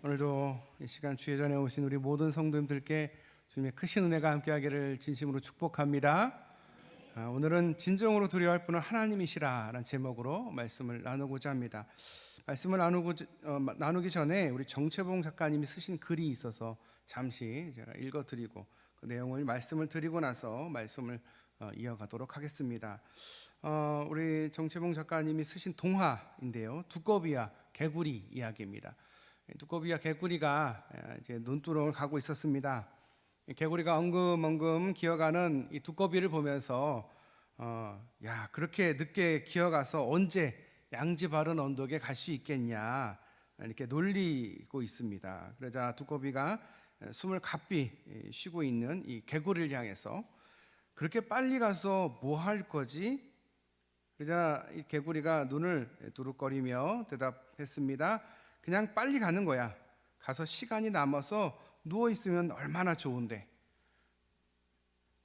오늘도 이 시간 주의 전에 오신 우리 모든 성도님들께 주님의 크신 은혜가 함께하기를 진심으로 축복합니다. 오늘은 진정으로 두려워할 분은 하나님이시라라는 제목으로 말씀을 나누고자 합니다. 말씀을 나누기 전에 우리 정채봉 작가님이 쓰신 글이 있어서 잠시 제가 읽어드리고 그 내용을 말씀을 드리고 나서 말씀을 이어가도록 하겠습니다. 우리 정채봉 작가님이 쓰신 동화인데요, 두꺼비와 개구리 이야기입니다. 두꺼비와 개구리가 이제 논두렁을 가고 있었습니다. 개구리가 엉금엉금 기어가는 이 두꺼비를 보면서 야, 그렇게 늦게 기어가서 언제 양지 바른 언덕에 갈 수 있겠냐 이렇게 놀리고 있습니다. 그러자 두꺼비가 숨을 가삐 쉬고 있는 이 개구리를 향해서 그렇게 빨리 가서 뭐 할 거지? 그러자 이 개구리가 눈을 두릅거리며 대답했습니다. 그냥 빨리 가는 거야. 가서 시간이 남아서 누워 있으면 얼마나 좋은데.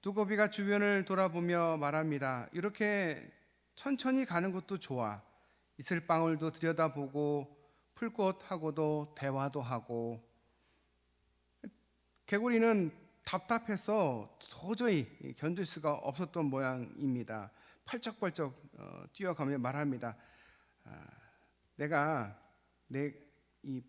두꺼비가 주변을 돌아보며 말합니다. 이렇게 천천히 가는 것도 좋아. 이슬방울도 들여다보고 풀꽃하고도 대화도 하고. 개구리는 답답해서 도저히 견딜 수가 없었던 모양입니다. 펄쩍펄쩍 뛰어가며 말합니다. 이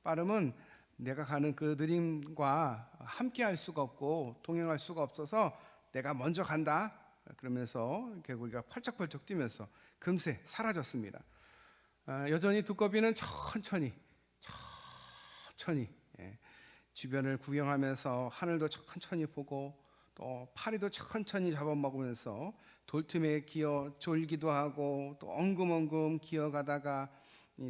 빠름은 내가 가는 그 느림과 함께 할 수가 없고 동행할 수가 없어서 내가 먼저 간다. 그러면서 개구리가 펄쩍펄쩍 뛰면서 금세 사라졌습니다. 여전히 두꺼비는 천천히 주변을 구경하면서 하늘도 천천히 보고 또 파리도 천천히 잡아먹으면서 돌틈에 기어 졸기도 하고 또 엉금엉금 기어가다가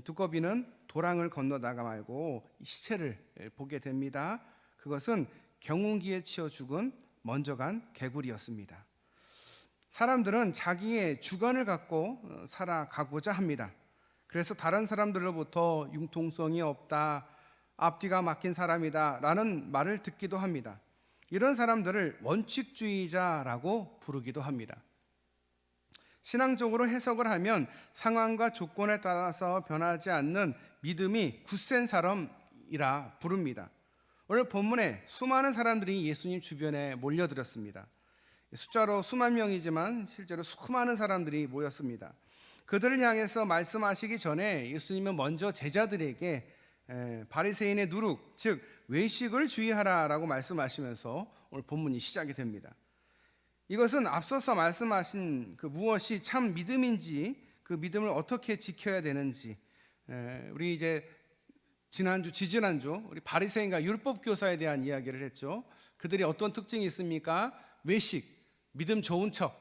두꺼비는 도랑을 건너다가 말고 시체를 보게 됩니다. 그것은 경운기에 치여 죽은 먼저 간 개구리였습니다. 사람들은 자기의 주관을 갖고 살아가고자 합니다. 그래서 다른 사람들로부터 융통성이 없다, 앞뒤가 막힌 사람이다 라는 말을 듣기도 합니다. 이런 사람들을 원칙주의자라고 부르기도 합니다. 신앙적으로 해석을 하면 상황과 조건에 따라서 변하지 않는 믿음이 굳센 사람이라 부릅니다. 오늘 본문에 수많은 사람들이 예수님 주변에 몰려들었습니다. 숫자로 수만 명이지만 실제로 수많은 사람들이 모였습니다. 그들을 향해서 말씀하시기 전에 예수님은 먼저 제자들에게 바리새인의 누룩, 즉 외식을 주의하라라고 말씀하시면서 오늘 본문이 시작이 됩니다. 이것은 앞서서 말씀하신 그 무엇이 참 믿음인지, 그 믿음을 어떻게 지켜야 되는지, 우리 이제 지지난주 우리 바리새인과 율법 교사에 대한 이야기를 했죠. 그들이 어떤 특징이 있습니까? 외식, 믿음 좋은 척,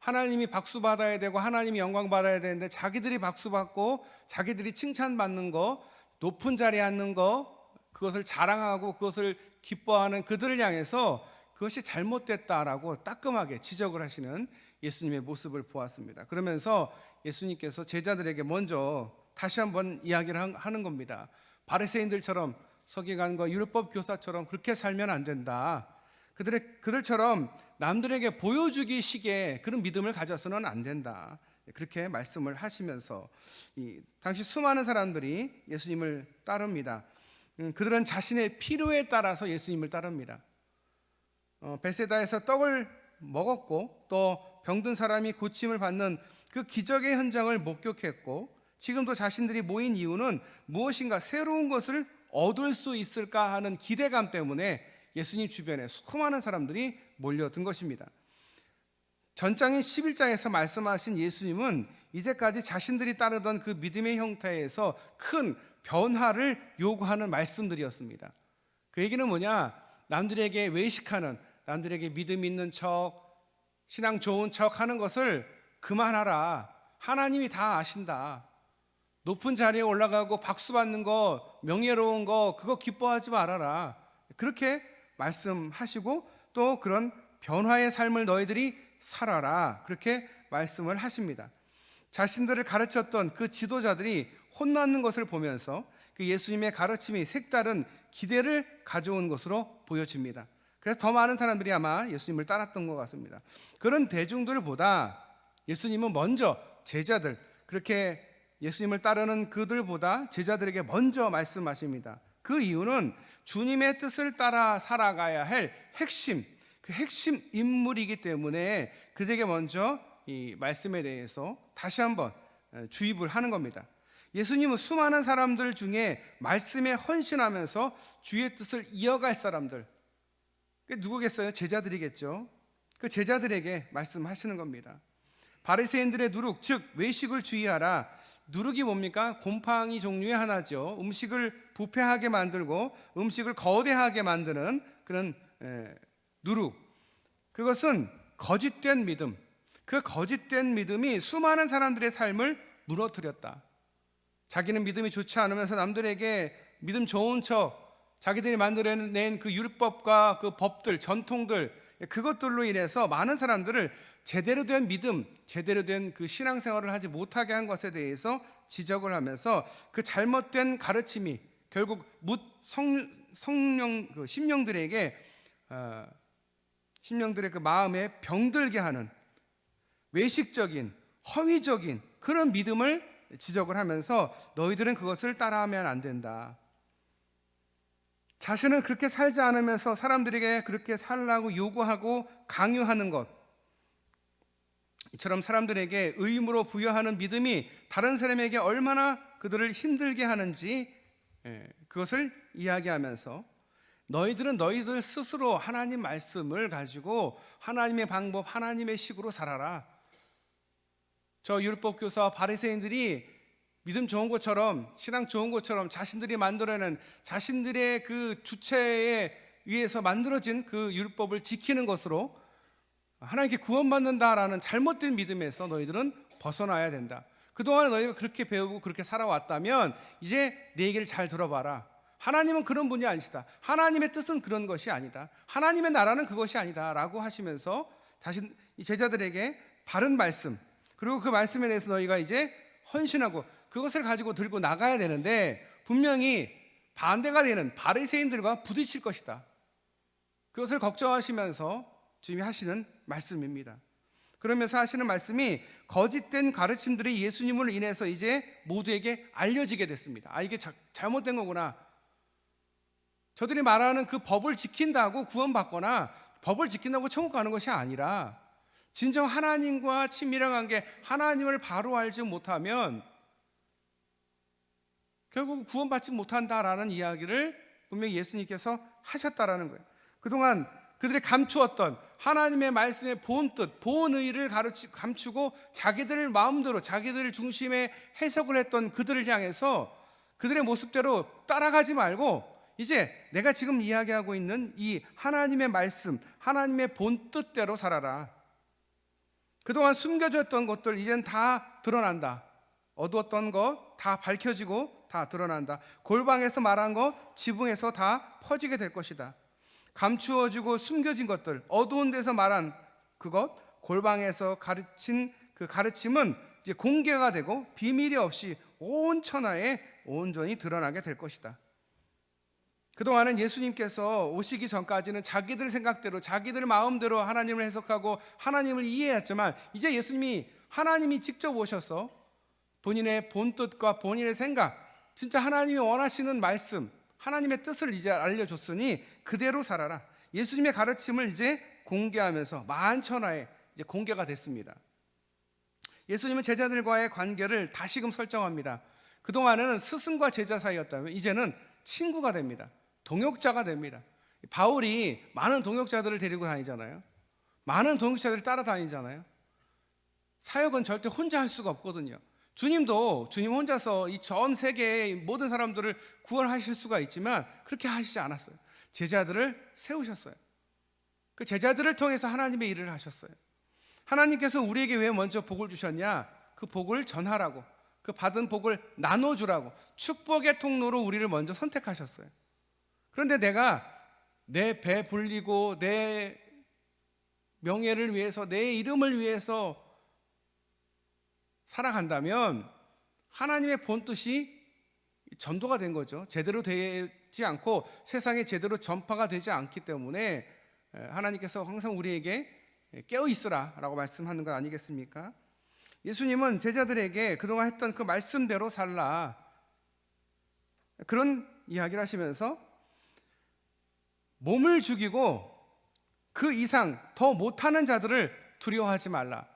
하나님이 박수 받아야 되고 하나님이 영광 받아야 되는데 자기들이 박수 받고 자기들이 칭찬받는 거, 높은 자리에 앉는 거, 그것을 자랑하고 그것을 기뻐하는 그들을 향해서 그것이 잘못됐다라고 따끔하게 지적을 하시는 예수님의 모습을 보았습니다. 그러면서 예수님께서 제자들에게 먼저 다시 한번 이야기를 하는 겁니다. 바리새인들처럼 서기관과 율법 교사처럼 그렇게 살면 안 된다. 그들처럼 남들에게 보여주기 식의 그런 믿음을 가져서는 안 된다. 그렇게 말씀을 하시면서 당시 수많은 사람들이 예수님을 따릅니다. 그들은 자신의 필요에 따라서 예수님을 따릅니다. 베세다에서 떡을 먹었고 또 병든 사람이 고침을 받는 그 기적의 현장을 목격했고 지금도 자신들이 모인 이유는 무엇인가 새로운 것을 얻을 수 있을까 하는 기대감 때문에 예수님 주변에 수많은 사람들이 몰려든 것입니다. 전장인 11장에서 말씀하신 예수님은 이제까지 자신들이 따르던 그 믿음의 형태에서 큰 변화를 요구하는 말씀들이었습니다. 그 얘기는 뭐냐? 남들에게 외식하는, 남들에게 믿음 있는 척, 신앙 좋은 척 하는 것을 그만하라. 하나님이 다 아신다. 높은 자리에 올라가고 박수 받는 거, 명예로운 거, 그거 기뻐하지 말아라. 그렇게 말씀하시고 또 그런 변화의 삶을 너희들이 살아라. 그렇게 말씀을 하십니다. 자신들을 가르쳤던 그 지도자들이 혼나는 것을 보면서 그 예수님의 가르침이 색다른 기대를 가져온 것으로 보여집니다. 그래서 더 많은 사람들이 아마 예수님을 따랐던 것 같습니다. 그런 대중들보다 예수님은 먼저 제자들, 그렇게 예수님을 따르는 그들보다 제자들에게 먼저 말씀하십니다. 그 이유는 주님의 뜻을 따라 살아가야 할 그 핵심 인물이기 때문에 그들에게 먼저 이 말씀에 대해서 다시 한번 주입을 하는 겁니다. 예수님은 수많은 사람들 중에 말씀에 헌신하면서 주의 뜻을 이어갈 사람들, 그게 누구겠어요? 제자들이겠죠. 그 제자들에게 말씀하시는 겁니다. 바리새인들의 누룩, 즉 외식을 주의하라. 누룩이 뭡니까? 곰팡이 종류의 하나죠. 음식을 부패하게 만들고 음식을 거대하게 만드는 그런 누룩. 그것은 거짓된 믿음. 그 거짓된 믿음이 수많은 사람들의 삶을 무너뜨렸다. 자기는 믿음이 좋지 않으면서 남들에게 믿음 좋은 척, 자기들이 만들어낸 그 율법과 그 법들, 전통들, 그것들로 인해서 많은 사람들을 제대로 된 믿음, 제대로 된 그 신앙생활을 하지 못하게 한 것에 대해서 지적을 하면서 그 잘못된 가르침이 결국 성령 그 심령들의 그 마음에 병들게 하는 외식적인, 허위적인 그런 믿음을 지적을 하면서 너희들은 그것을 따라하면 안 된다. 자신은 그렇게 살지 않으면서 사람들에게 그렇게 살라고 요구하고 강요하는 것, 이처럼 사람들에게 의무로 부여하는 믿음이 다른 사람에게 얼마나 그들을 힘들게 하는지 그것을 이야기하면서 너희들은 너희들 스스로 하나님 말씀을 가지고 하나님의 방법, 하나님의 식으로 살아라. 저 율법교사와 바리새인들이 믿음 좋은 것처럼, 신앙 좋은 것처럼 자신들이 만들어낸 자신들의 그 주체에 의해서 만들어진 그 율법을 지키는 것으로 하나님께 구원받는다라는 잘못된 믿음에서 너희들은 벗어나야 된다. 그동안 너희가 그렇게 배우고 그렇게 살아왔다면 이제 내 얘기를 잘 들어봐라. 하나님은 그런 분이 아니시다. 하나님의 뜻은 그런 것이 아니다. 하나님의 나라는 그것이 아니다 라고 하시면서 자신 이 제자들에게 바른 말씀, 그리고 그 말씀에 대해서 너희가 이제 헌신하고 그것을 가지고 들고 나가야 되는데 분명히 반대가 되는 바리새인들과 부딪힐 것이다. 그것을 걱정하시면서 주님이 하시는 말씀입니다. 그러면서 하시는 말씀이 거짓된 가르침들이 예수님을 인해서 이제 모두에게 알려지게 됐습니다. 아, 이게 잘못된 거구나. 저들이 말하는 그 법을 지킨다고 구원받거나 법을 지킨다고 천국 가는 것이 아니라 진정 하나님과 친밀한 관계, 하나님을 바로 알지 못하면 결국 구원받지 못한다라는 이야기를 분명히 예수님께서 하셨다라는 거예요. 그동안 그들이 감추었던 하나님의 말씀의 본 뜻, 본 의를 감추고 자기들 마음대로 자기들 중심에 해석을 했던 그들을 향해서 그들의 모습대로 따라가지 말고 이제 내가 지금 이야기하고 있는 이 하나님의 말씀, 하나님의 본 뜻대로 살아라. 그동안 숨겨졌던 것들 이젠 다 드러난다. 어두웠던 것 다 밝혀지고 다 드러난다. 골방에서 말한 것 지붕에서 다 퍼지게 될 것이다. 감추어지고 숨겨진 것들, 어두운 데서 말한 그것, 골방에서 가르친 그 가르침은 이제 공개가 되고 비밀이 없이 온 천하에 온전히 드러나게 될 것이다. 그동안은 예수님께서 오시기 전까지는 자기들 생각대로 자기들 마음대로 하나님을 해석하고 하나님을 이해했지만 이제 예수님이 하나님이 직접 오셔서 본인의 본뜻과 본인의 생각, 진짜 하나님이 원하시는 말씀, 하나님의 뜻을 이제 알려줬으니 그대로 살아라. 예수님의 가르침을 이제 공개하면서 만천하에 이제 공개가 됐습니다. 예수님은 제자들과의 관계를 다시금 설정합니다. 그동안에는 스승과 제자 사이였다면 이제는 친구가 됩니다. 동역자가 됩니다. 바울이 많은 동역자들을 데리고 다니잖아요. 많은 동역자들을 따라다니잖아요. 사역은 절대 혼자 할 수가 없거든요. 주님도 주님 혼자서 이 전 세계의 모든 사람들을 구원하실 수가 있지만 그렇게 하시지 않았어요. 제자들을 세우셨어요. 그 제자들을 통해서 하나님의 일을 하셨어요. 하나님께서 우리에게 왜 먼저 복을 주셨냐? 그 복을 전하라고, 그 받은 복을 나눠주라고 축복의 통로로 우리를 먼저 선택하셨어요. 그런데 내가 내 배 불리고 내 명예를 위해서 내 이름을 위해서 살아간다면 하나님의 본뜻이 전도가 된 거죠. 제대로 되지 않고 세상에 제대로 전파가 되지 않기 때문에 하나님께서 항상 우리에게 깨어 있으라 라고 말씀하는 것 아니겠습니까? 예수님은 제자들에게 그동안 했던 그 말씀대로 살라, 그런 이야기를 하시면서 몸을 죽이고 그 이상 더 못하는 자들을 두려워하지 말라.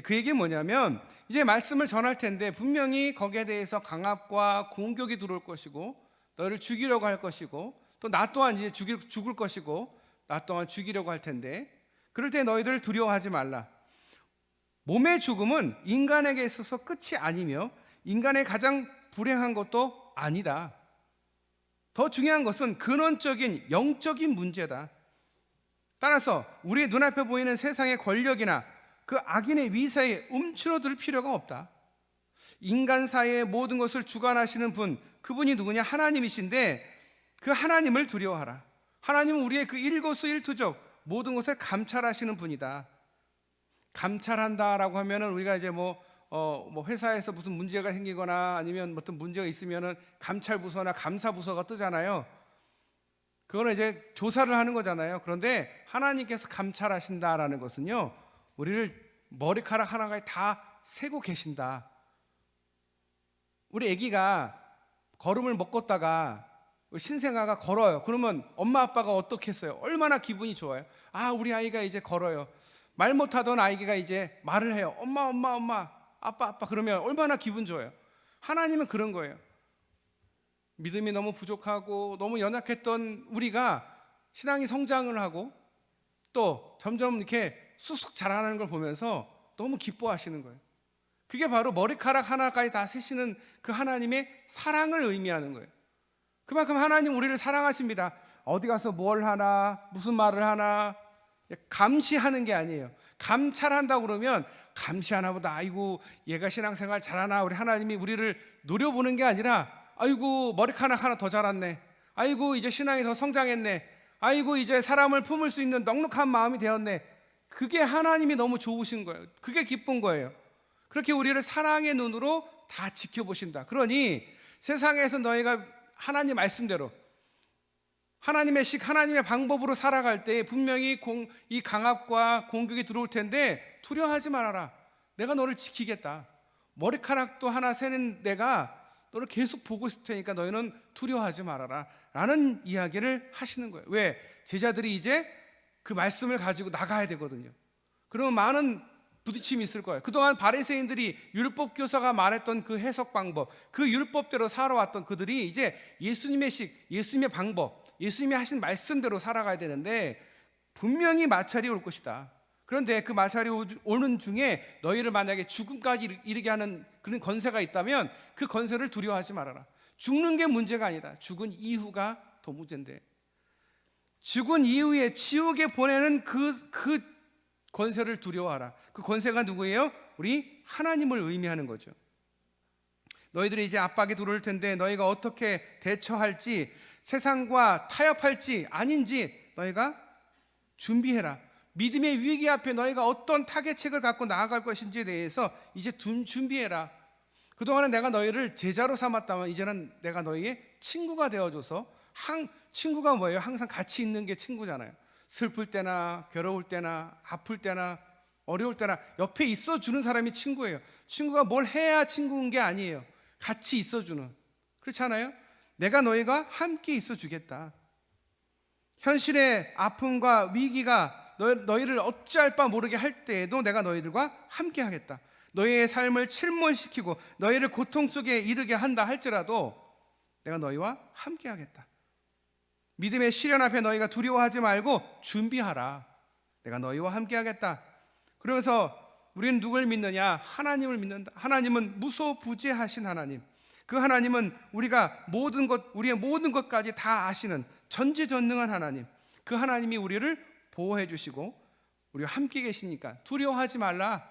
그 얘기는 뭐냐면, 이제 말씀을 전할 텐데 분명히 거기에 대해서 강압과 공격이 들어올 것이고, 너를 죽이려고 할 것이고, 또 나 또한 이제 죽을 것이고, 나 또한 죽이려고 할 텐데, 그럴 때 너희들 두려워하지 말라. 몸의 죽음은 인간에게 있어서 끝이 아니며 인간의 가장 불행한 것도 아니다. 더 중요한 것은 근원적인 영적인 문제다. 따라서 우리의 눈앞에 보이는 세상의 권력이나 그 악인의 위세에 움츠러들 필요가 없다. 인간 사이의 모든 것을 주관하시는 분, 그분이 누구냐? 하나님이신데 그 하나님을 두려워하라. 하나님은 우리의 그 일거수일투족 모든 것을 감찰하시는 분이다. 감찰한다라고 하면은 우리가 이제 뭐 회사에서 무슨 문제가 생기거나 아니면 어떤 문제가 있으면은 감찰부서나 감사부서가 뜨잖아요. 그거는 이제 조사를 하는 거잖아요. 그런데 하나님께서 감찰하신다라는 것은요, 우리를 머리카락 하나가 다 세고 계신다. 우리 아기가 걸음을 못 걷다가 신생아가 걸어요. 그러면 엄마 아빠가 어떻겠어요? 얼마나 기분이 좋아요. 아, 우리 아이가 이제 걸어요. 말 못하던 아이가 이제 말을 해요. 엄마, 엄마, 엄마, 아빠, 아빠. 그러면 얼마나 기분 좋아요. 하나님은 그런 거예요. 믿음이 너무 부족하고 너무 연약했던 우리가 신앙이 성장을 하고 또 점점 이렇게 쑥쑥 자라는 걸 보면서 너무 기뻐하시는 거예요. 그게 바로 머리카락 하나까지 다 세시는 그 하나님의 사랑을 의미하는 거예요. 그만큼 하나님 우리를 사랑하십니다. 어디 가서 뭘 하나, 무슨 말을 하나 감시하는 게 아니에요. 감찰한다고 그러면 감시하나 보다, 아이고 얘가 신앙생활 잘하나, 우리 하나님이 우리를 노려보는 게 아니라, 아이고 머리카락 하나 더 자랐네, 아이고 이제 신앙이 더 성장했네, 아이고 이제 사람을 품을 수 있는 넉넉한 마음이 되었네. 그게 하나님이 너무 좋으신 거예요. 그게 기쁜 거예요. 그렇게 우리를 사랑의 눈으로 다 지켜보신다. 그러니 세상에서 너희가 하나님 말씀대로 하나님의 식, 하나님의 방법으로 살아갈 때 분명히 이 강압과 공격이 들어올 텐데 두려워하지 말아라. 내가 너를 지키겠다. 머리카락도 하나 세는 내가 너를 계속 보고 있을 테니까 너희는 두려워하지 말아라 라는 이야기를 하시는 거예요. 왜? 제자들이 이제 그 말씀을 가지고 나가야 되거든요. 그러면 많은 부딪힘이 있을 거예요. 그동안 바리새인들이 율법 교사가 말했던 그 해석 방법, 그 율법대로 살아왔던 그들이 이제 예수님의 식, 예수님의 방법, 예수님이 하신 말씀대로 살아가야 되는데 분명히 마찰이 올 것이다. 그런데 그 마찰이 오는 중에 너희를 만약에 죽음까지 이르게 하는 그런 권세가 있다면 그 권세를 두려워하지 말아라. 죽는 게 문제가 아니다. 죽은 이후가 더 문제인데, 죽은 이후에 지옥에 보내는 그 권세를 두려워하라. 그 권세가 누구예요? 우리 하나님을 의미하는 거죠. 너희들이 이제 압박이 들어올 텐데 너희가 어떻게 대처할지, 세상과 타협할지 아닌지 너희가 준비해라. 믿음의 위기 앞에 너희가 어떤 타겟책을 갖고 나아갈 것인지에 대해서 이제 준비해라. 그동안은 내가 너희를 제자로 삼았다면 이제는 내가 너희의 친구가 되어줘서, 친구가 뭐예요? 항상 같이 있는 게 친구잖아요. 슬플 때나 괴로울 때나 아플 때나 어려울 때나 옆에 있어주는 사람이 친구예요. 친구가 뭘 해야 친구인 게 아니에요. 같이 있어주는, 그렇잖아요. 내가 너희가 함께 있어주겠다. 현실의 아픔과 위기가 너희를 어찌할 바 모르게 할 때에도 내가 너희들과 함께 하겠다. 너희의 삶을 침몰시키고 너희를 고통 속에 이르게 한다 할지라도 내가 너희와 함께 하겠다. 믿음의 시련 앞에 너희가 두려워하지 말고 준비하라. 내가 너희와 함께 하겠다. 그러면서 우리는 누굴 믿느냐? 하나님을 믿는다. 하나님은 무소부재하신 하나님. 그 하나님은 우리의 모든 것까지 다 아시는 전지전능한 하나님. 그 하나님이 우리를 보호해 주시고 우리와 함께 계시니까 두려워하지 말라.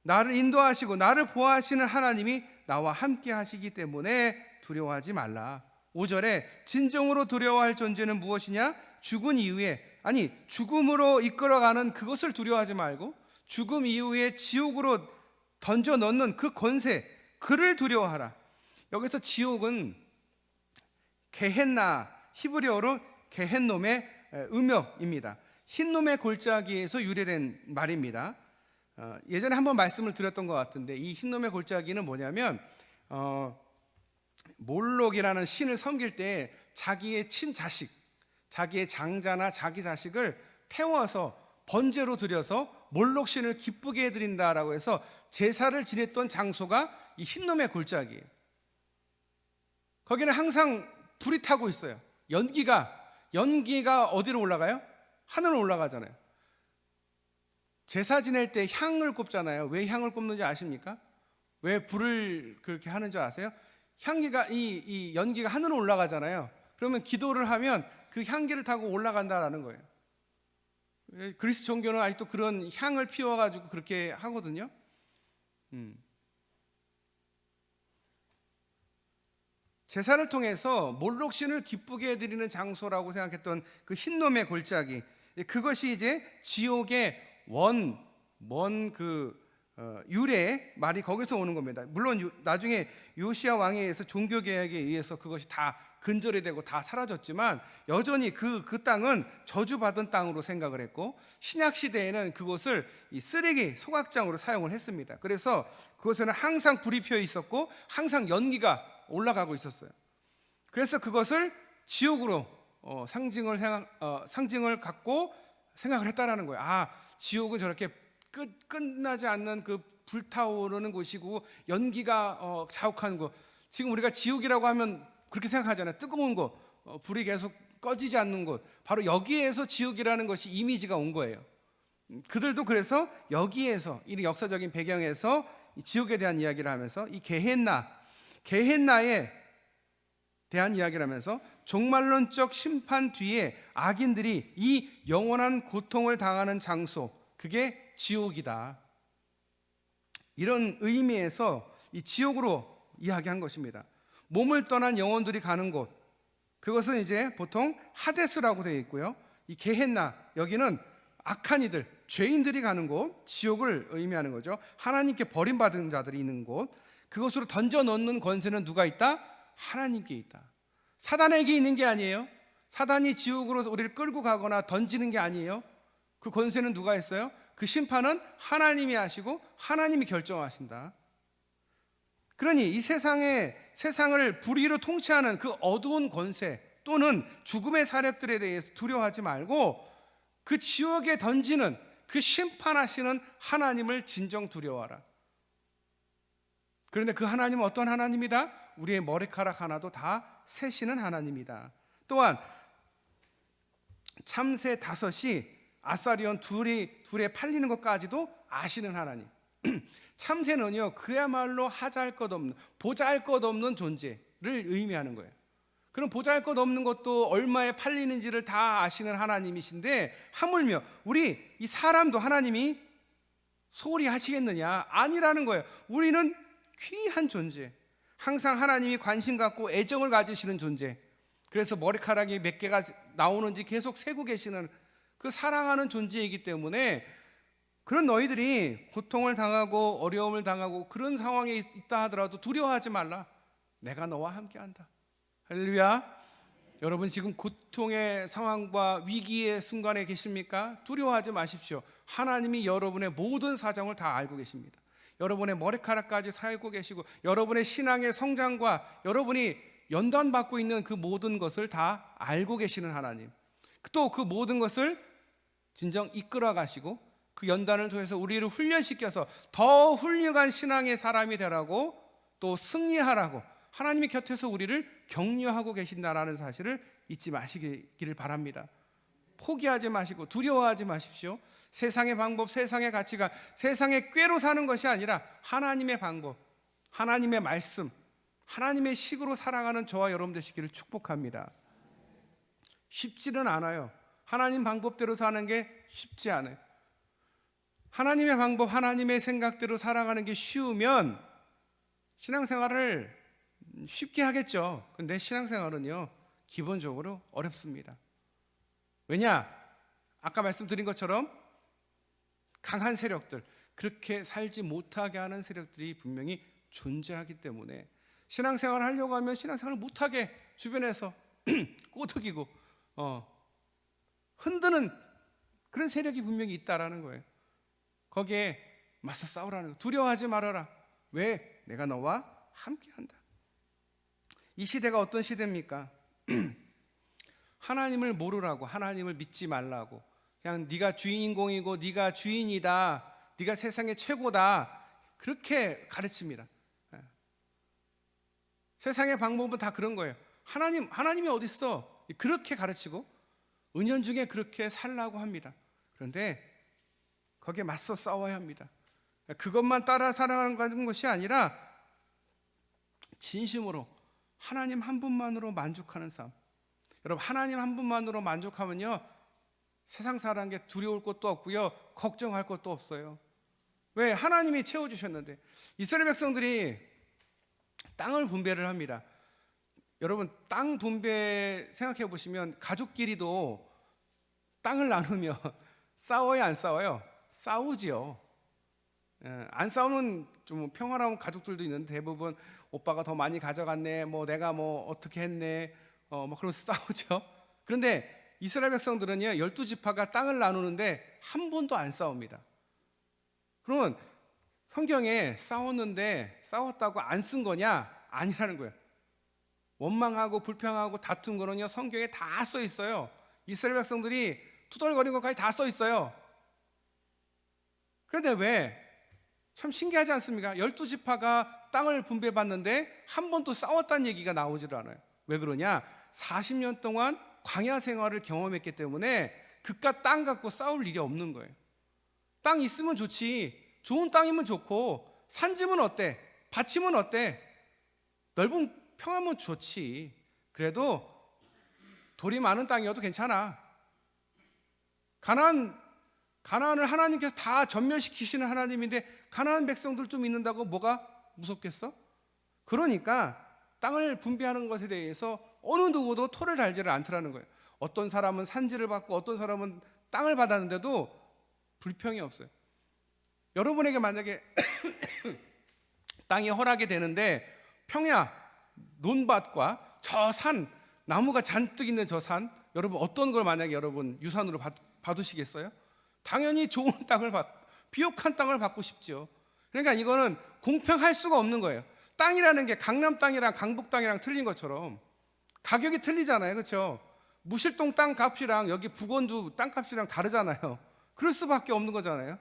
나를 인도하시고 나를 보호하시는 하나님이 나와 함께 하시기 때문에 두려워하지 말라. 5절에 진정으로 두려워할 존재는 무엇이냐? 죽은 이후에, 죽음으로 이끌어가는 그것을 두려워하지 말고 죽음 이후에 지옥으로 던져 넣는 그 권세, 그를 두려워하라. 여기서 지옥은 게헨나, 히브리어로 게헨놈의 음역입니다. 흰놈의 골짜기에서 유래된 말입니다. 예전에 한번 말씀을 드렸던 것 같은데, 이 흰놈의 골짜기는 뭐냐면 몰록이라는 신을 섬길 때 자기의 친자식, 자기의 장자나 자기 자식을 태워서 번제로 드려서 몰록 신을 기쁘게 해드린다라고 해서 제사를 지냈던 장소가 이 흰놈의 골짜기예요. 거기는 항상 불이 타고 있어요. 연기가 어디로 올라가요? 하늘로 올라가잖아요. 제사 지낼 때 향을 꼽잖아요. 왜 향을 꼽는지 아십니까? 왜 불을 그렇게 하는 줄 아세요? 향기가 이 연기가 하늘로 올라가잖아요. 그러면 기도를 하면 그 향기를 타고 올라간다라는 거예요. 그리스 종교는 아직도 그런 향을 피워가지고 그렇게 하거든요. 제사를 통해서 몰록신을 기쁘게 해드리는 장소라고 생각했던 그 흰놈의 골짜기, 그것이 이제 지옥의 유래 말이 거기서 오는 겁니다. 물론 나중에 요시야 왕에 의해서 종교 개혁에 의해서 그것이 다 근절이 되고 다 사라졌지만 여전히 그 땅은 저주받은 땅으로 생각을 했고, 신약 시대에는 그곳을 이 쓰레기 소각장으로 사용을 했습니다. 그래서 그곳에는 항상 불이 피어 있었고 항상 연기가 올라가고 있었어요. 그래서 그것을 지옥으로 상징을 갖고 생각을 했다라는 거예요. 지옥은 저렇게 끝나지 않는 그 불타오르는 곳이고 연기가 자욱한 곳. 지금 우리가 지옥이라고 하면 그렇게 생각하잖아요. 뜨거운 곳, 불이 계속 꺼지지 않는 곳. 바로 여기에서 지옥이라는 것이 이미지가 온 거예요. 그들도 그래서 여기에서, 이 역사적인 배경에서 지옥에 대한 이야기를 하면서 이 게헨나에 대한 이야기를 하면서 종말론적 심판 뒤에 악인들이 이 영원한 고통을 당하는 장소, 그게 지옥이다. 이런 의미에서 이 지옥으로 이야기한 것입니다. 몸을 떠난 영혼들이 가는 곳, 그것은 이제 보통 하데스라고 되어 있고요. 이 게헨나, 여기는 악한 이들, 죄인들이 가는 곳, 지옥을 의미하는 거죠. 하나님께 버림받은 자들이 있는 곳, 그것으로 던져 넣는 권세는 누가 있다? 하나님께 있다. 사단에게 있는 게 아니에요. 사단이 지옥으로 우리를 끌고 가거나 던지는 게 아니에요. 그 권세는 누가 했어요? 그 심판은 하나님이 하시고 하나님이 결정하신다. 그러니 이 세상을 불의로 통치하는 그 어두운 권세 또는 죽음의 세력들에 대해서 두려워하지 말고 그 지옥에 던지는, 그 심판하시는 하나님을 진정 두려워하라. 그런데 그 하나님은 어떤 하나님이다? 우리의 머리카락 하나도 다 세시는 하나님이다. 또한 참새 5이 아사리온 둘에 팔리는 것까지도 아시는 하나님. 참새는요, 그야말로 하잘 것 없는, 보잘 것 없는 존재를 의미하는 거예요. 그럼 보잘 것 없는 것도 얼마에 팔리는지를 다 아시는 하나님이신데, 하물며 우리 이 사람도 하나님이 소홀히 하시겠느냐? 아니라는 거예요. 우리는 귀한 존재, 항상 하나님이 관심 갖고 애정을 가지시는 존재, 그래서 머리카락이 몇 개가 나오는지 계속 세고 계시는 그 사랑하는 존재이기 때문에, 그런 너희들이 고통을 당하고 어려움을 당하고 그런 상황에 있다 하더라도 두려워하지 말라. 내가 너와 함께한다. 할렐루야. 여러분 지금 고통의 상황과 위기의 순간에 계십니까? 두려워하지 마십시오. 하나님이 여러분의 모든 사정을 다 알고 계십니다. 여러분의 머리카락까지 살고 계시고, 여러분의 신앙의 성장과 여러분이 연단받고 있는 그 모든 것을 다 알고 계시는 하나님, 또 그 모든 것을 진정 이끌어 가시고 그 연단을 통해서 우리를 훈련시켜서 더 훌륭한 신앙의 사람이 되라고, 또 승리하라고 하나님의 곁에서 우리를 격려하고 계신다라는 사실을 잊지 마시기를 바랍니다. 포기하지 마시고 두려워하지 마십시오. 세상의 방법, 세상의 가치가 세상의 꾀로 사는 것이 아니라 하나님의 방법, 하나님의 말씀, 하나님의 식으로 살아가는 저와 여러분 되시기를 축복합니다. 쉽지는 않아요. 하나님 방법대로 사는 게 쉽지 않아요. 하나님의 방법, 하나님의 생각대로 살아가는 게 쉬우면 신앙생활을 쉽게 하겠죠. 근데 신앙생활은요, 기본적으로 어렵습니다. 왜냐? 아까 말씀드린 것처럼 강한 세력들, 그렇게 살지 못하게 하는 세력들이 분명히 존재하기 때문에 신앙생활을 하려고 하면 신앙생활을 못하게 주변에서 꼬드기고 흔드는 그런 세력이 분명히 있다라는 거예요. 거기에 맞서 싸우라는 거. 두려워하지 말아라. 왜? 내가 너와 함께한다. 이 시대가 어떤 시대입니까? 하나님을 모르라고, 하나님을 믿지 말라고, 그냥 네가 주인공이고 네가 주인이다, 네가 세상의 최고다, 그렇게 가르칩니다. 세상의 방법은 다 그런 거예요. 하나님이 어디 있어? 그렇게 가르치고 은연중에 그렇게 살라고 합니다. 그런데 거기에 맞서 싸워야 합니다. 그것만 따라 살아가는 것이 아니라 진심으로 하나님 한 분만으로 만족하는 삶. 여러분, 하나님 한 분만으로 만족하면요, 세상 살아가는 게 두려울 것도 없고요, 걱정할 것도 없어요. 왜? 하나님이 채워주셨는데. 이스라엘 백성들이 땅을 분배를 합니다. 여러분, 땅 분배 생각해 보시면 가족끼리도 땅을 나누면 싸워요, 안 싸워요? 싸우지요. 안 싸우는 좀 평화로운 가족들도 있는데 대부분 오빠가 더 많이 가져갔네, 뭐 내가 뭐 어떻게 했네, 뭐 그러면서 싸우죠. 그런데 이스라엘 백성들은요, 12지파가 땅을 나누는데 한 번도 안 싸웁니다. 그러면 성경에 싸웠다고 안 쓴 거냐? 아니라는 거예요. 원망하고 불평하고 다툰 거는요, 성경에 다 써 있어요. 이스라엘 백성들이 투덜거린 것까지 다 써 있어요. 그런데 왜? 참 신기하지 않습니까? 12지파가 땅을 분배받는데 한 번도 싸웠다는 얘기가 나오질 않아요. 왜 그러냐? 40년 동안 광야 생활을 경험했기 때문에 그깟 땅 갖고 싸울 일이 없는 거예요. 땅 있으면 좋지. 좋은 땅이면 좋고, 산지면 어때? 밭이면 어때? 넓은 평화면 좋지. 그래도 돌이 많은 땅이어도 괜찮아. 가나안을 하나님께서 다 전멸시키시는 하나님인데 가나안 백성들 좀 있는다고 뭐가 무섭겠어? 그러니까 땅을 분배하는 것에 대해서 어느 누구도 토를 달지를 않더라는 거예요. 어떤 사람은 산지를 받고 어떤 사람은 땅을 받았는데도 불평이 없어요. 여러분에게 만약에 땅이 허락이 되는데 평야 논밭과 저 산, 나무가 잔뜩 있는 저 산, 여러분 어떤 걸 만약에 여러분 유산으로 받으시겠어요? 당연히 좋은 땅을 비옥한 땅을 받고 싶죠. 그러니까 이거는 공평할 수가 없는 거예요. 땅이라는 게 강남 땅이랑 강북 땅이랑 틀린 것처럼 가격이 틀리잖아요. 그렇죠? 무실동 땅 값이랑 여기 북원주 땅 값이랑 다르잖아요. 그럴 수밖에 없는 거잖아요.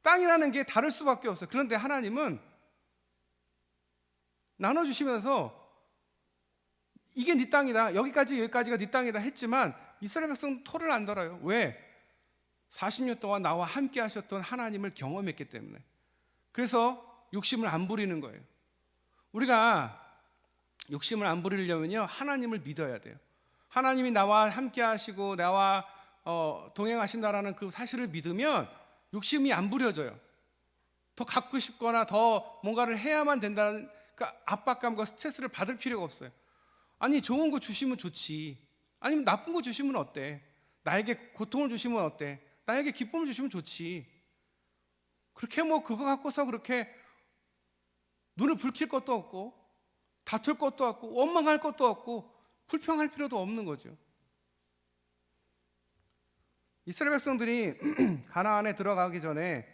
땅이라는 게 다를 수밖에 없어요. 그런데 하나님은 나눠주시면서 이게 네 땅이다, 여기까지가 네 땅이다 했지만 이스라엘 백성은 토를 안 달아요. 왜? 40년 동안 나와 함께 하셨던 하나님을 경험했기 때문에. 그래서 욕심을 안 부리는 거예요. 우리가 욕심을 안 부리려면요, 하나님을 믿어야 돼요. 하나님이 나와 함께 하시고 나와 동행하신다라는 그 사실을 믿으면 욕심이 안 부려져요. 더 갖고 싶거나 더 뭔가를 해야만 된다는 그 압박감과 스트레스를 받을 필요가 없어요. 아니, 좋은 거 주시면 좋지. 아니면 나쁜 거 주시면 어때? 나에게 고통을 주시면 어때? 나에게 기쁨을 주시면 좋지. 그렇게 뭐 그거 갖고서 그렇게 눈을 붉힐 것도 없고 다툴 것도 없고 원망할 것도 없고 불평할 필요도 없는 거죠. 이스라엘 백성들이 가나안에 들어가기 전에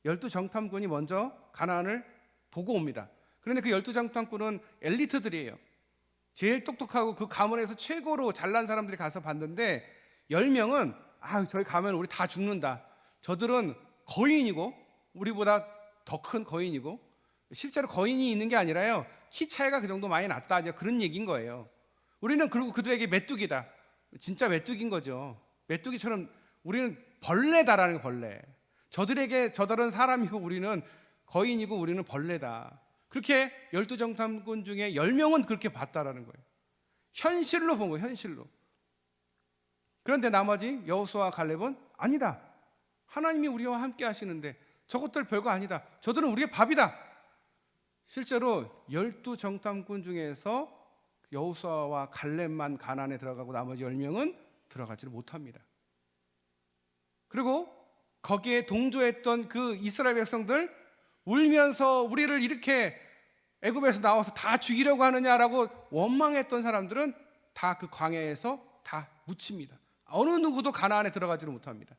12정탐꾼이 먼저 가나안을 보고 옵니다. 그런데 그 12정탐꾼은 엘리트들이에요. 제일 똑똑하고 그 가문에서 최고로 잘난 사람들이 가서 봤는데 10명은 저기 가면 우리 다 죽는다. 저들은 거인이고 우리보다 더 큰 거인이고, 실제로 거인이 있는 게 아니라요, 키 차이가 그 정도 많이 났다, 그런 얘기인 거예요. 우리는 그리고 그들에게 메뚜기다. 진짜 메뚜기인 거죠. 메뚜기처럼 우리는 벌레다라는 거, 벌레. 저들은 사람이고 우리는 거인이고 우리는 벌레다. 그렇게 12정탐꾼 중에 10명은 그렇게 봤다라는 거예요. 현실로 본 거예요, 현실로. 그런데 나머지 여호수아와 갈렙은 아니다. 하나님이 우리와 함께 하시는데 저것들 별거 아니다. 저들은 우리의 밥이다. 실제로 12정탐꾼 중에서 여호수아와 갈렙만 가나안에 들어가고 나머지 10명은 들어가지를 못합니다. 그리고 거기에 동조했던 그 이스라엘 백성들 울면서 우리를 이렇게 애굽에서 나와서 다 죽이려고 하느냐라고 원망했던 사람들은 다 그 광야에서 다 묻힙니다. 어느 누구도 가나안에 들어가지를 못합니다.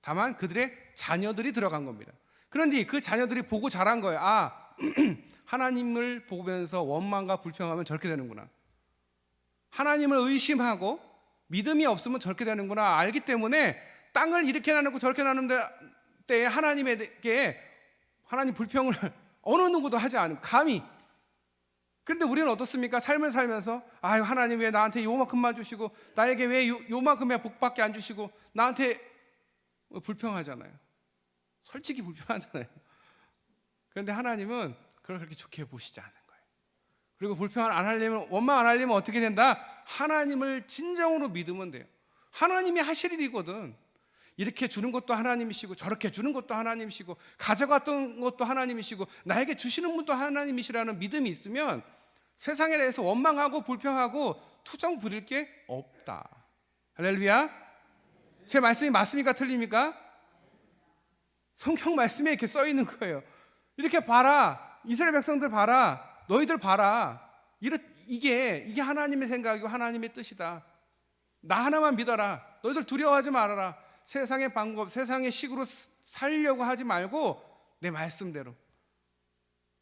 다만 그들의 자녀들이 들어간 겁니다. 그런데 그 자녀들이 보고 자란 거예요. 아, 하나님을 보면서 원망과 불평하면 저렇게 되는구나. 하나님을 의심하고 믿음이 없으면 저렇게 되는구나 알기 때문에 땅을 이렇게 나누고 저렇게 나누는 때에 하나님에게 하나님 불평을 어느 누구도 하지 않고 감히. 그런데 우리는 어떻습니까? 삶을 살면서 아유, 하나님 왜 나한테 요만큼만 주시고 나에게 왜 요만큼의 복밖에 안 주시고 나한테 불평하잖아요. 솔직히 불평하잖아요. 그런데 하나님은 그걸 그렇게 좋게 보시지 않는 거예요. 그리고 불평 안 하려면, 원망 안 하려면 어떻게 된다? 하나님을 진정으로 믿으면 돼요. 하나님이 하실 일이거든. 이렇게 주는 것도 하나님이시고 저렇게 주는 것도 하나님이시고 가져갔던 것도 하나님이시고 나에게 주시는 분도 하나님이시라는 믿음이 있으면 세상에 대해서 원망하고 불평하고 투정 부릴 게 없다. 할렐루야. 제 말씀이 맞습니까? 틀립니까? 성경 말씀에 이렇게 써 있는 거예요. 이렇게 봐라. 이스라엘 백성들 봐라. 너희들 봐라. 이게 하나님의 생각이고 하나님의 뜻이다. 나 하나만 믿어라. 너희들 두려워하지 말아라. 세상의 방법, 세상의 식으로 살려고 하지 말고 내 말씀대로,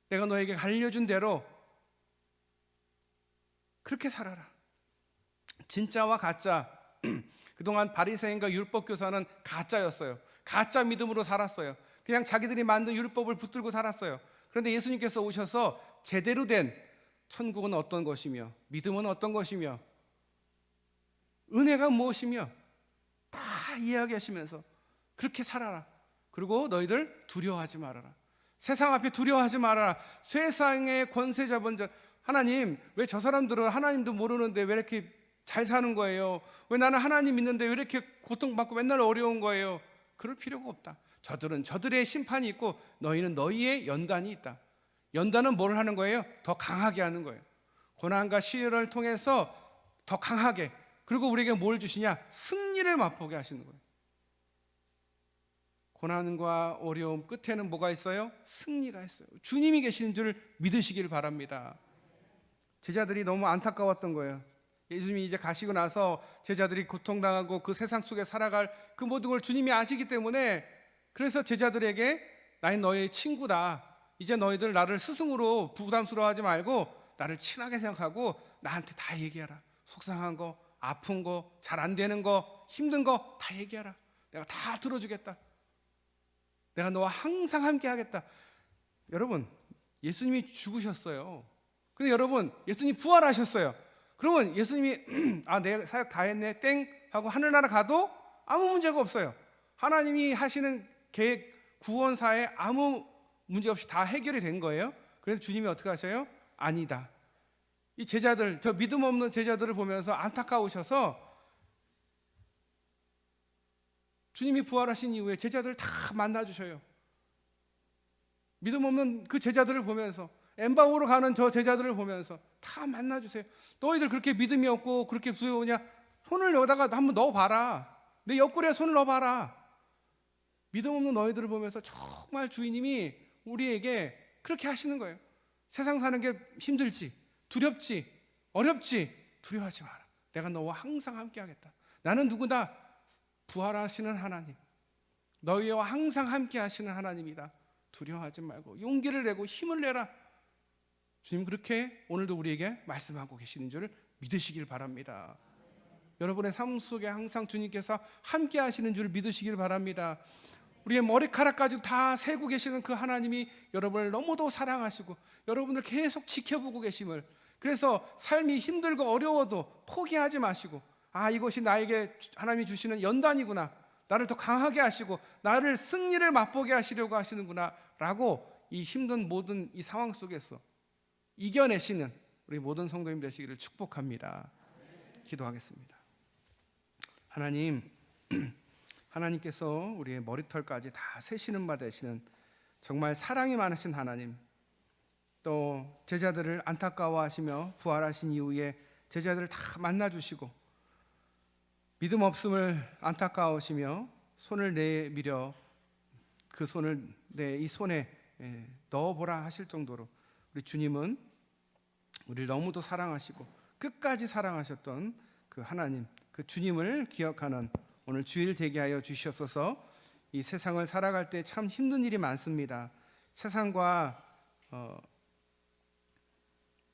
내가 너에게 알려준 대로 그렇게 살아라. 진짜와 가짜. 그동안 바리새인과 율법교사는 가짜였어요. 가짜 믿음으로 살았어요. 그냥 자기들이 만든 율법을 붙들고 살았어요. 그런데 예수님께서 오셔서 제대로 된 천국은 어떤 것이며 믿음은 어떤 것이며 은혜가 무엇이며 다 이야기하시면서 그렇게 살아라. 그리고 너희들 두려워하지 말아라. 세상 앞에 두려워하지 말아라. 세상의 권세 잡은 자, 하나님 왜 저 사람들은 하나님도 모르는데 왜 이렇게 잘 사는 거예요? 왜 나는 하나님 믿는데 왜 이렇게 고통받고 맨날 어려운 거예요? 그럴 필요가 없다. 저들은 저들의 심판이 있고 너희는 너희의 연단이 있다. 연단은 뭘 하는 거예요? 더 강하게 하는 거예요. 고난과 시련을 통해서 더 강하게, 그리고 우리에게 뭘 주시냐? 승리를 맛보게 하시는 거예요. 고난과 어려움 끝에는 뭐가 있어요? 승리가 있어요. 주님이 계시는 줄 믿으시길 바랍니다. 제자들이 너무 안타까웠던 거예요. 예수님이 이제 가시고 나서 제자들이 고통당하고 그 세상 속에 살아갈 그 모든 걸 주님이 아시기 때문에, 그래서 제자들에게 나는 너의 친구다. 이제 너희들 나를 스승으로 부담스러워하지 말고 나를 친하게 생각하고 나한테 다 얘기하라. 속상한 거, 아픈 거, 잘 안 되는 거, 힘든 거 다 얘기하라. 내가 다 들어주겠다. 내가 너와 항상 함께 하겠다. 여러분, 예수님이 죽으셨어요. 근데 여러분, 예수님이 부활하셨어요. 그러면 예수님이 아, 내 사역 다 했네 땡 하고 하늘나라 가도 아무 문제가 없어요. 하나님이 하시는 계획, 구원사에 아무 문제 없이 다 해결이 된 거예요. 그래서 주님이 어떻게 하셔요? 아니다. 이 제자들, 저 믿음 없는 제자들을 보면서 안타까우셔서 주님이 부활하신 이후에 제자들을 다 만나주셔요. 믿음 없는 그 제자들을 보면서, 엠바오로 가는 저 제자들을 보면서 다 만나주세요. 너희들 그렇게 믿음이 없고 그렇게 두려우냐? 손을 여기다가 한번 넣어봐라. 내 옆구리에 손을 넣어봐라. 믿음 없는 너희들을 보면서 정말 주님이 우리에게 그렇게 하시는 거예요. 세상 사는 게 힘들지, 두렵지, 어렵지, 두려워하지 마라. 내가 너와 항상 함께 하겠다. 나는 누구다? 부활하시는 하나님, 너희와 항상 함께 하시는 하나님이다. 두려워하지 말고 용기를 내고 힘을 내라. 주님 그렇게 오늘도 우리에게 말씀하고 계시는 줄 믿으시길 바랍니다. 여러분의 삶 속에 항상 주님께서 함께 하시는 줄 믿으시길 바랍니다. 우리의 머리카락까지 다 세고 계시는 그 하나님이 여러분을 너무도 사랑하시고 여러분을 계속 지켜보고 계심을, 그래서 삶이 힘들고 어려워도 포기하지 마시고, 아, 이것이 나에게 하나님이 주시는 연단이구나, 나를 더 강하게 하시고 나를 승리를 맛보게 하시려고 하시는구나 라고 이 힘든 모든 이 상황 속에서 이겨내시는 우리 모든 성도님 되시기를 축복합니다. 기도하겠습니다. 하나님, 하나님께서 우리의 머리털까지 다 세시는 바 되시는 정말 사랑이 많으신 하나님, 또 제자들을 안타까워하시며 부활하신 이후에 제자들을 다 만나주시고 믿음 없음을 안타까워하시며 손을 내밀어 그 손을 내 이 손에 넣어보라 하실 정도로 우리 주님은 우리를 너무도 사랑하시고 끝까지 사랑하셨던 그 하나님, 그 주님을 기억하는 오늘 주일 되게 하여 주시옵소서. 이 세상을 살아갈 때 참 힘든 일이 많습니다. 세상과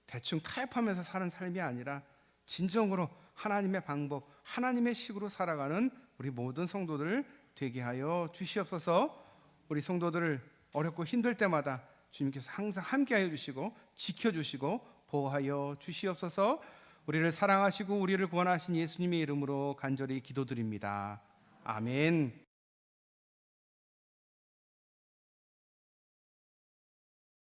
대충 타협하면서 사는 삶이 아니라 진정으로 하나님의 방법, 하나님의 식으로 살아가는 우리 모든 성도들 되게 하여 주시옵소서. 우리 성도들을 어렵고 힘들 때마다 주님께서 항상 함께하여 주시고 지켜주시고 보호하여 주시옵소서. 우리를 사랑하시고 우리를 구원하신 예수님의 이름으로 간절히 기도드립니다. 아멘.